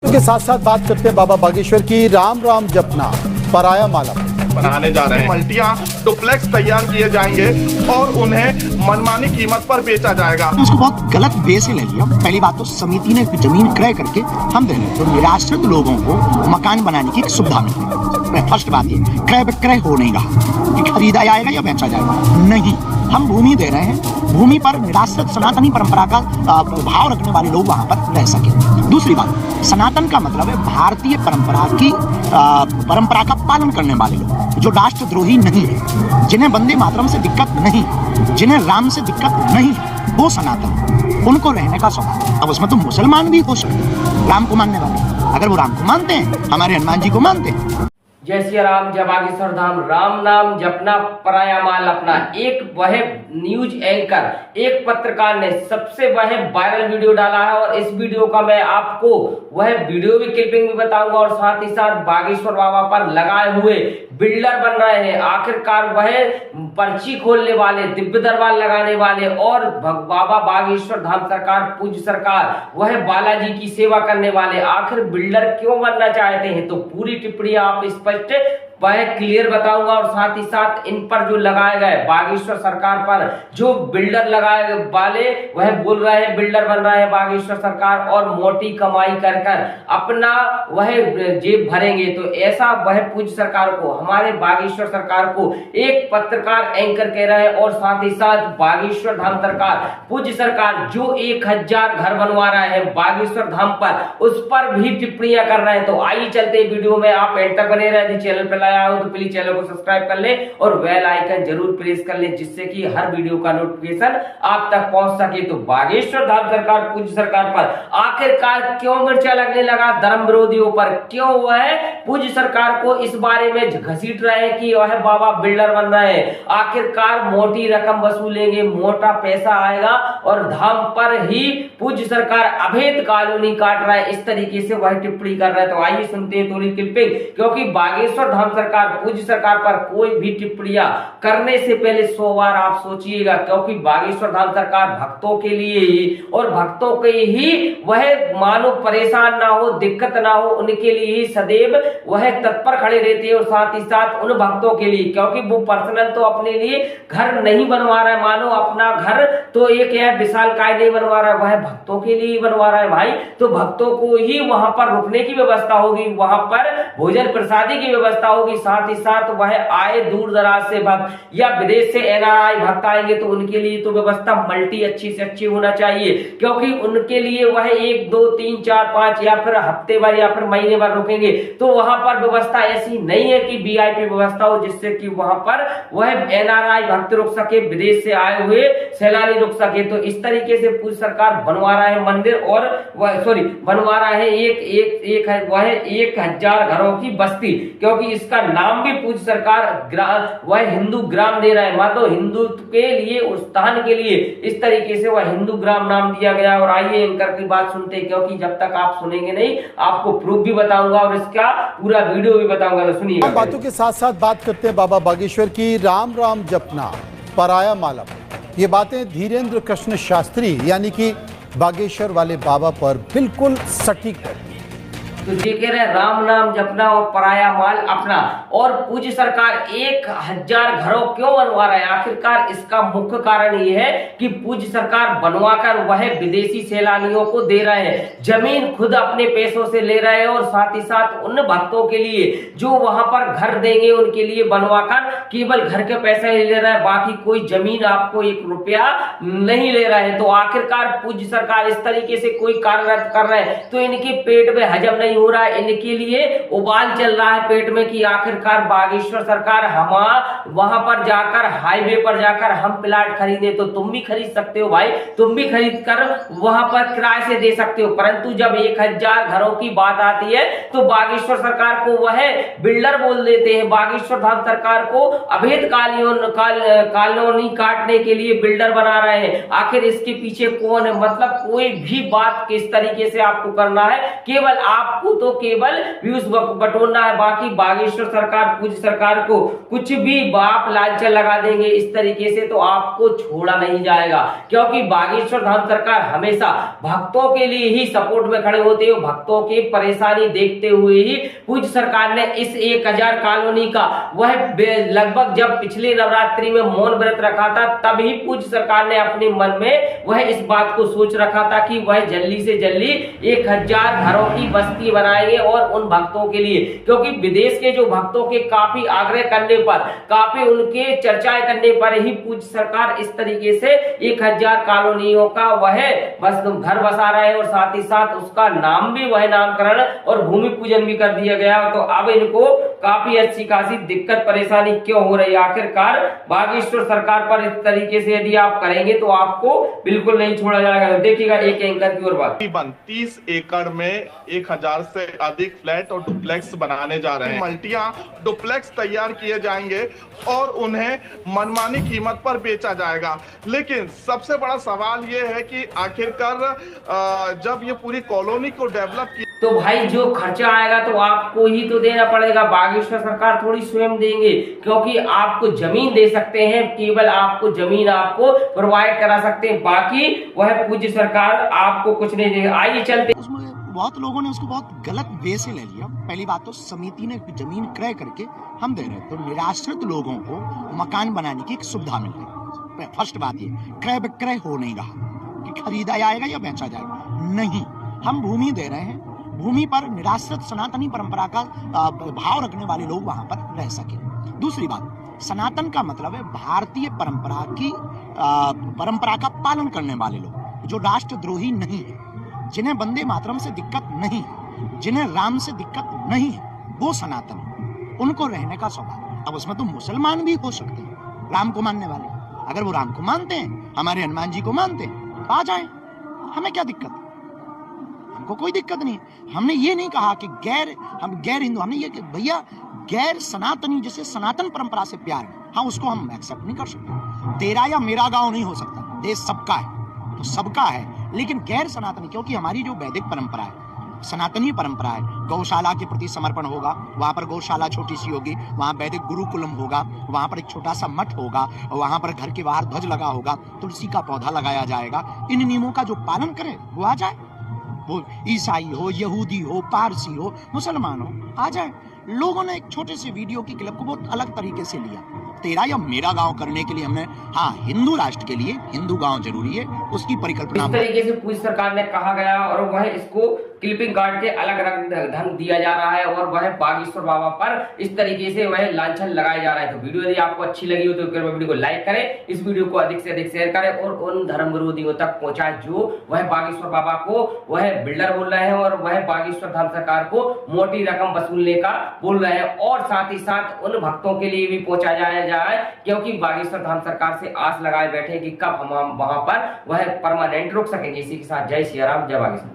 के साथ साथ बात करते हैं बाबा बागेश्वर की। राम राम जपना पराया माला बनाने जा रहे हैं। मल्टियां डुप्लेक्स तैयार किए जाएंगे और उन्हें मनमानी कीमत पर बेचा जाएगा। उसको बहुत गलत वे से ले लिया। पहली बात तो समिति ने जमीन क्रय करके हम दे रहे हैं, तो निराश्रित लोगों को मकान बनाने की सुविधा मिलती है। फर्स्ट बात ये क्रय विक्रय हो नहीं रहा कि खरीदा जाएगा या बेचा जाएगा, नहीं, हम भूमि दे रहे हैं। भूमि पर निराश्रित सनातनी परंपरा का भाव रखने वाले लोग वहां पर रह सके। दूसरी बात, सनातन का मतलब है भारतीय परंपरा का पालन करने वाले लोग, जो राष्ट्रद्रोही नहीं है, जिन्हें वंदे मातरम से दिक्कत नहीं, जिन्हें राम से दिक्कत नहीं, वो सनातन, उनको रहने का सवाल। अब उसमें तो मुसलमान भी हो सकते, राम को मानने वाले, अगर वो राम को मानते हैं, हमारे हनुमान जी को मानते हैं। जय श्री राम, जय बागेश्वर धाम। राम नाम जपना पराया माल अपना। एक वह न्यूज एंकर, एक पत्रकार ने सबसे वह वायरल वीडियो डाला है और इस वीडियो का मैं आपको वह वीडियो भी क्लिपिंग भी बताऊंगा और साथ ही साथ बागेश्वर बाबा पर लगाए हुए बिल्डर बन रहे हैं। आखिरकार वह पर्ची खोलने वाले, दिव्य दरबार लगाने वाले और बाबा बागेश्वर धाम सरकार, पूज्य सरकार, वह बालाजी की सेवा करने वाले आखिर बिल्डर क्यों बनना चाहते हैं, तो पूरी टिप्पणी आप इस पर वह क्लियर बताऊंगा और साथ ही साथ इन पर जो लगाए गए बागेश्वर सरकार पर जो बिल्डर लगाए वाले, वह बोल रहे हैं बिल्डर बन रहे हैं बागेश्वर सरकार और मोटी कमाई कर कर अपना वह जेब भरेंगे। तो ऐसा वह पूज्य सरकार को, हमारे बागेश्वर सरकार को एक पत्रकार एंकर कह रहे हैं और साथ ही साथ बागेश्वर धाम सरकार, पूज्य सरकार जो 1000 घर बनवा रहा है बागेश्वर धाम पर, उस पर भी टिप्पणियां कर रहे हैं। तो आइए चलते वीडियो में, आप एंड तक बने रहे। चैनल पर आया हो तो प्लीज चैनल को सब्सक्राइब कर ले और बेल आइकन जरूर प्रेस कर ले, जिससे कि हर वीडियो का नोटिफिकेशन आप तक पहुंच सके। तो बागेश्वर धाम सरकार, पूज्य सरकार पर आखिरकार क्यों मिर्चा लगने लगा धर्म विरोधियों पर, क्यों वह पूज्य सरकार को इस बारे में घसीट रहे हैं कि वह बाबा बिल्डर बन रहे हैं। आखिरकार मोटी रकम वसूलेंगे, मोटा पैसा आएगा और धाम पर ही पूज्य सरकार अवैध कॉलोनी काट रहा है, इस तरीके से वह टिप्पणी कर रहा है। तो आइए सुनते हैं थोड़ी क्लिपिंग, क्योंकि बागेश्वर धाम सरकार, पूज्य सरकार पर कोई भी टिप्पणियां करने से पहले 100 बार आप सोचिएगा, क्योंकि बागेश्वर धाम सरकार भक्तों के लिए ही और भक्तों के ही वह मानो परेशान ना हो, दिक्कत ना हो, उनके लिए ही सदैव वह तत्पर खड़े रहते हैं और साथ ही साथ उन भक्तों के लिए, क्योंकि वो पर्सनल तो अपने लिए घर नहीं बनवा रहा है, मानो अपना घर तो एक है विशाल काय नहीं बनवा रहा है, वह भक्तों के लिए बनवा रहा है भाई। तो भक्तों को ही वहां पर रुकने की व्यवस्था होगी, वहां पर भोजन प्रसादी की व्यवस्था होगी, साथ ही साथ वह आए दूर दराज से भक्त या विदेश से एनआरआई भक्त आएंगे तो उनके लिए तो व्यवस्था मल्टी अच्छी से अच्छी होना चाहिए, क्योंकि उनके लिए वह 1 2 3 4 5 या फिर हफ्ते भर या फिर महीने भर रुकेंगे। तो वहां पर व्यवस्था ऐसी नहीं है कि वीआईपी व्यवस्था हो, जिससे कि वहां पर वह एनआरआई भक्त रुक सके, विदेश से आए हुए सैलानी रुक सके। तो इस तरीके से पूरी सरकार बनवा रहा है मंदिर और बनवा रहा है वह 1000 घरों की बस्ती, क्योंकि इसका नाम भी पूज्य सरकार वह हिंदू ग्राम दे रहा है, मतलब हिंदुत्व के लिए, उत्थान के लिए, इस तरीके से वह हिंदू ग्राम नाम दिया गया। और आइए एंकर की बात सुनते हैं, क्योंकि जब तक आप सुनेंगे नहीं आपको प्रूफ भी बताऊंगा और इसका पूरा वीडियो भी बताऊंगा, तो सुनिए। बातों के साथ साथ बात करते हैं बाबा बागेश्वर की। राम राम जपना पराया माला, ये बातें धीरेन्द्र कृष्ण शास्त्री यानी कि बागेश्वर वाले बाबा पर बिल्कुल सटीक है। तो ये कह रहे हैं राम नाम जपना और पराया माल अपना, और पूज्य सरकार 1000 घरों क्यों बनवा रहा है। आखिरकार इसका मुख्य कारण ये है कि पूज्य सरकार बनवाकर वह विदेशी सैलानियों को दे रहे हैं, जमीन खुद अपने पैसों से ले रहे हैं और साथ ही साथ उन भक्तों के लिए जो वहां पर घर देंगे उनके लिए बनवाकर केवल घर के पैसे ले रहा है, बाकी कोई जमीन आपको 1 रुपया नहीं ले रहा है। तो आखिरकार पूज्य सरकार इस तरीके से कोई कार्य कर रहे हैं तो इनके पेट में हजम नहीं हो रहा है, इनके लिए उबाल चल रहा है पेट में कि आखिरकार बागेश्वर सरकार हम वहां पर जाकर, हाईवे पर जाकर हम प्लाट खरीदे, तो तुम भी खरीद सकते हो भाई, तुम भी खरीद कर वहां पर किराए से दे सकते हो। परंतु जब 1000 घरों की बात आती है तो बागेश्वर सरकार को वह बिल्डर बोल देते हैं, बागेश्वर धाम सरकार को अवैध कॉलोनी काटने के लिए बिल्डर बना रहे हैं। आखिर इसके पीछे कौन है, मतलब कोई भी बात किस तरीके से आपको करना है, केवल आपको आपको तो केवल व्यूज बटोरना है, बाकी बागेश्वर सरकार, पूज्य सरकार को कुछ भी बाप लालचा लगा देंगे इस तरीके से तो आपको छोड़ा नहीं जाएगा, क्योंकि बागेश्वर धाम सरकार हमेशा भक्तों के लिए ही सपोर्ट में खड़े होते हैं। भक्तों की परेशानी देखते हुए ही पूज्य सरकार ने इस 1000 कॉलोनी का वह लगभग जब पिछले नवरात्रि में मौन व्रत रखा था, तभी पूज्य सरकार ने अपने मन में वह इस बात को सोच रखा था कि वह जल्दी से जल्दी 1000 घरों की बस्ती बनाएंगे और उन भक्तों के लिए, क्योंकि विदेश के जो भक्तों के काफी आग्रह करने पर, काफी उनके चर्चाएं करने पर ही पूज्य सरकार इस तरीके से 1000 कॉलोनियों का वह बस घर बसा रहे हैं और साथ ही साथ उसका नाम भी वह नामकरण और भूमि पूजन भी कर दिया गया। तो अब इनको काफी अच्छी खासी दिक्कत परेशानी क्यों हो रही है? आखिरकार बागेश्वर सरकार पर इस तरीके से यदि आप करेंगे तो आपको बिल्कुल नहीं छोड़ा जाएगा। तो देखिएगा एक एंकर की ओर बात। 30 एकड़ में 1000 से अधिक फ्लैट और डुप्लेक्स बनाने जा रहे हैं। मल्टियां डुप्लेक्स तैयार किए जाएंगे और उन्हें मनमानी कीमत पर बेचा जाएगा। लेकिन सबसे बड़ा सवाल यह है कि आखिरकार जब ये पूरी कॉलोनी को डेवलप किया तो भाई जो खर्चा आएगा तो आपको ही तो देना पड़ेगा, बागेश्वर सरकार थोड़ी स्वयं देंगे, क्योंकि आपको जमीन दे सकते हैं, केवल आपको जमीन आपको प्रोवाइड करा सकते हैं, बाकी वह पूज्य सरकार आपको कुछ नहीं देगा। आइए चलते। बहुत लोगों ने उसको बहुत गलत वे से ले लिया। पहली बात तो समिति ने जमीन क्रय करके हम दे रहे हैं, तो निराश्रित लोगों को मकान बनाने की एक सुविधा मिल रही। फर्स्ट बात ये, क्रय विक्रय हो नहीं रहा कि खरीदा जाएगा या बेचा जाएगा, नहीं, हम भूमि दे रहे हैं। भूमि पर निराश्रित सनातनी परंपरा का भाव रखने वाले लोग वहां पर रह सके। दूसरी बात, सनातन का मतलब है भारतीय परंपरा की परंपरा का पालन करने वाले लोग, जो राष्ट्रद्रोही नहीं है, जिन्हें वंदे मातरम से दिक्कत नहीं है, जिन्हें राम से दिक्कत नहीं है, वो सनातन, उनको रहने का स्वभाव। अब उसमें तो मुसलमान भी हो सकते हैं, राम को मानने वाले। अगर वो राम को मानते हैं, हमारे हनुमान जी को मानते हैं, आ जाएं, हमें क्या दिक्कत है? हमको कोई दिक्कत नहीं। हमने ये नहीं कहा कि हम गैर हिंदू, हमने ये कि भैया गैर सनातनी, जैसे सनातन परंपरा से प्यार है, हाँ, उसको हम एक्सेप्ट नहीं कर सकते। तेरा या मेरा गांव नहीं हो सकता, देश सबका है तो सबका है, लेकिन गैर सनातनी, क्योंकि हमारी जो वैदिक परंपरा है, सनातनी परंपरा है, गौशाला के प्रति समर्पण होगा, वहां पर गौशाला छोटी सी होगी, वहां वैदिक गुरुकुलम होगा, वहां पर एक छोटा सा मठ होगा, वहां पर घर के बाहर ध्वज लगा होगा, तुलसी का पौधा लगाया जाएगा। इन नियमों का जो पालन करे वो आ जाए, वो ईसाई हो, यहूदी हो, पारसी हो, मुसलमान हो, आ जाए। लोगों ने एक छोटे से वीडियो की क्लिप को बहुत अलग तरीके से लिया। तेरा या मेरा गांव करने के लिए हमने, हाँ, हिंदू राष्ट्र के लिए हिंदू गांव जरूरी है, उसकी परिकल्पना इस तरीके से पूज्य सरकार ने कहा गया और वह इसको क्लिपिंग काट के अलग रंग ढंग दिया जा रहा है और वह बागेश्वर बाबा पर इस तरीके से वह लांछन लगाया जा रहा है। तो वीडियो यदि आपको अच्छी लगी हो तो कृपया वीडियो को लाइक करें, इस वीडियो को अधिक से अधिक शेयर करें और उन धर्म विरोधियों तक पहुंचाएं जो वह बागेश्वर बाबा को वह बिल्डर बोल रहे हैं और वह बागेश्वर धाम सरकार को मोटी रकम वसूलने का बोल रहे हैं, और साथ ही साथ उन भक्तों के लिए भी पहुंचाया जाए, क्योंकि बागेश्वर धाम सरकार से आस लगाए बैठे कि कब हम वहां पर वह परमानेंट रुक सकेंगे। इसी के साथ जय सिया राम, जय बागेश्वर।